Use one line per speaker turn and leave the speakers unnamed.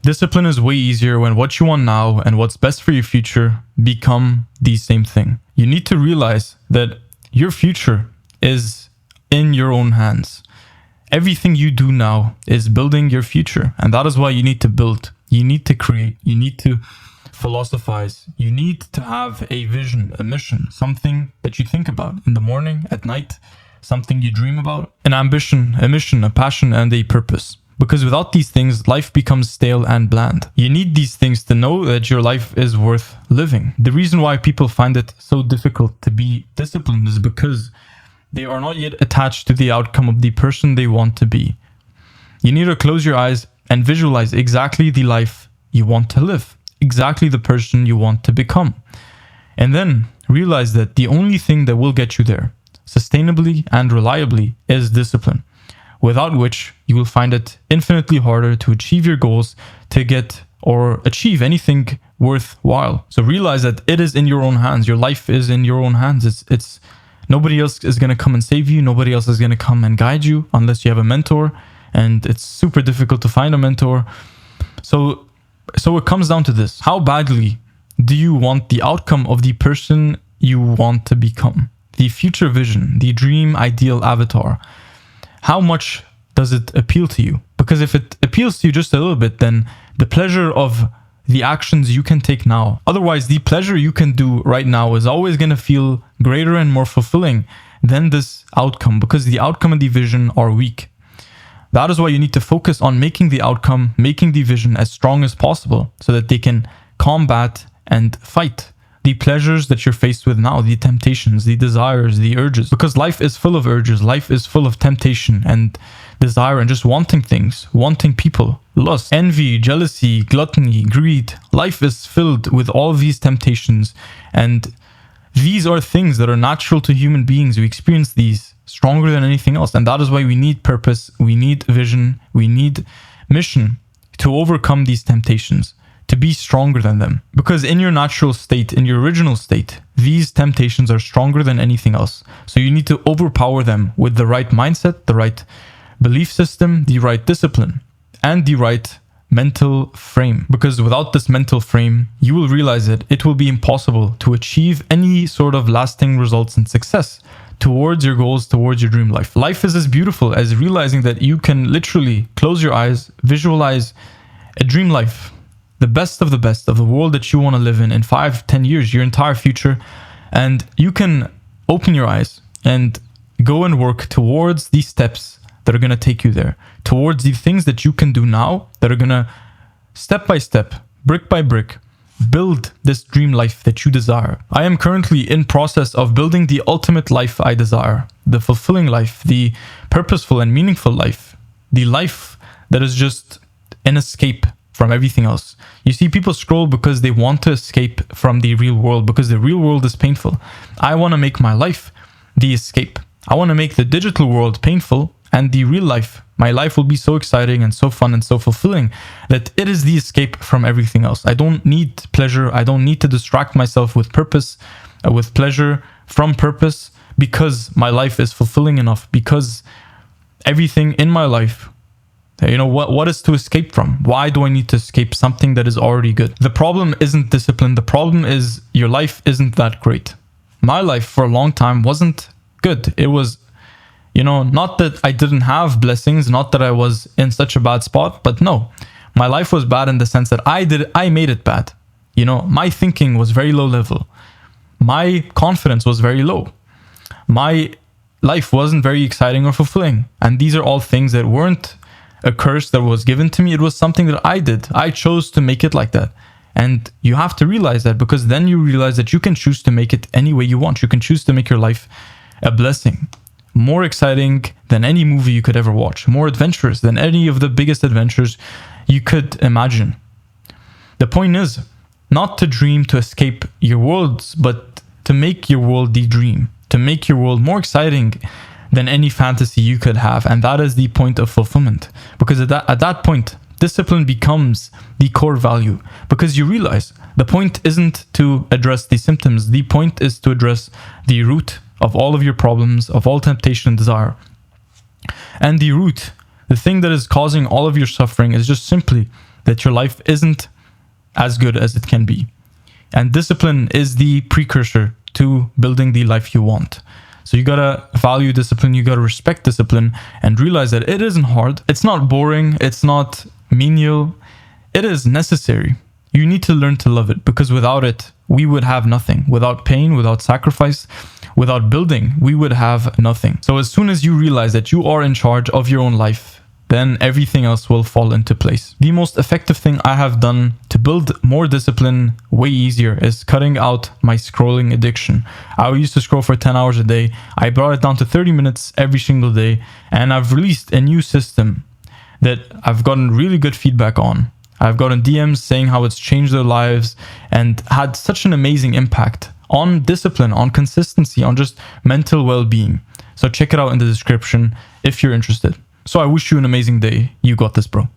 Discipline is way easier when what you want now and what's best for your future become the same thing. You need to realize that your future is in your own hands. Everything you do now is building your future. And that is why you need to build. You need to create. You need to philosophize. You need to have a vision, a mission, something that you think about in the morning, at night, something you dream about, an ambition, a mission, a passion, and a purpose. Because without these things, life becomes stale and bland. You need these things to know that your life is worth living. The reason why people find it so difficult to be disciplined is because they are not yet attached to the outcome of the person they want to be. You need to close your eyes and visualize exactly the life you want to live, exactly the person you want to become. And then realize that the only thing that will get you there, sustainably and reliably, is discipline, without which you will find it infinitely harder to achieve your goals, to get or achieve anything worthwhile. So realize that it is in your own hands. Your life is in your own hands. It's nobody else is going to come and save you. Nobody else is going to come and guide you unless you have a mentor. And it's super difficult to find a mentor. So it comes down to this. How badly do you want the outcome of the person you want to become? The future vision, the dream ideal avatar. How much does it appeal to you? Because if it appeals to you just a little bit, then the pleasure of the actions you can take now. Otherwise, the pleasure you can do right now is always going to feel greater and more fulfilling than this outcome, because the outcome and the vision are weak. That is why you need to focus on making the outcome, making the vision as strong as possible so that they can combat and fight the pleasures that you're faced with now, the temptations, the desires, the urges. Because life is full of urges, life is full of temptation and desire and just wanting things, wanting people, lust, envy, jealousy, gluttony, greed. Life is filled with all of these temptations, and these are things that are natural to human beings. We experience these stronger than anything else, and that is why we need purpose, we need vision, we need mission to overcome these temptations, to be stronger than them. Because in your natural state, in your original state, these temptations are stronger than anything else. So you need to overpower them with the right mindset, the right belief system, the right discipline, and the right mental frame. Because without this mental frame, you will realize that it will be impossible to achieve any sort of lasting results and success towards your goals, towards your dream life. Life is as beautiful as realizing that you can literally close your eyes, visualize a dream life, the best of the world that you want to live in 5-10 years, your entire future. And you can open your eyes and go and work towards these steps that are going to take you there, towards the things that you can do now that are going to, step by step, brick by brick, build this dream life that you desire. I am currently in process of building the ultimate life I desire, the fulfilling life, the purposeful and meaningful life, the life that is just an escape from everything else. You see, people scroll because they want to escape from the real world, because the real world is painful. I want to make my life the escape. I want to make the digital world painful, and the real life, my life, will be so exciting and so fun and so fulfilling that it is the escape from everything else. I don't need pleasure. I don't need to distract myself with purpose, with pleasure from purpose, because my life is fulfilling enough, because everything in my life, what is to escape from? Why do I need to escape something that is already good? The problem isn't discipline. The problem is your life isn't that great. My life for a long time wasn't good. It was, not that I didn't have blessings, not that I was in such a bad spot, but no, my life was bad in the sense that I made it bad. My thinking was very low level. My confidence was very low. My life wasn't very exciting or fulfilling. And these are all things that weren't a curse that was given to me. It was something that I did. I chose to make it like that. And you have to realize that, because then you realize that you can choose to make it any way you want. You can choose to make your life a blessing, more exciting than any movie you could ever watch, more adventurous than any of the biggest adventures you could imagine. The point is not to dream to escape your worlds, but to make your world the dream, to make your world more exciting than any fantasy you could have. And that is the point of fulfillment, because at that point, discipline becomes the core value, because you realize the point isn't to address the symptoms. The point is to address the root of all of your problems, of all temptation and desire. And the root, the thing that is causing all of your suffering, is just simply that your life isn't as good as it can be. And discipline is the precursor to building the life you want. So you gotta value discipline, you gotta respect discipline, and realize that it isn't hard, it's not boring, it's not menial, it is necessary. You need to learn to love it, because without it, we would have nothing. Without pain, without sacrifice, without building, we would have nothing. So as soon as you realize that you are in charge of your own life, then everything else will fall into place. The most effective thing I have done to build more discipline way easier is cutting out my scrolling addiction. I used to scroll for 10 hours a day. I brought it down to 30 minutes every single day, and I've released a new system that I've gotten really good feedback on. I've gotten DMs saying how it's changed their lives and had such an amazing impact on discipline, on consistency, on just mental well-being. So check it out in the description if you're interested. So I wish you an amazing day. You got this, bro.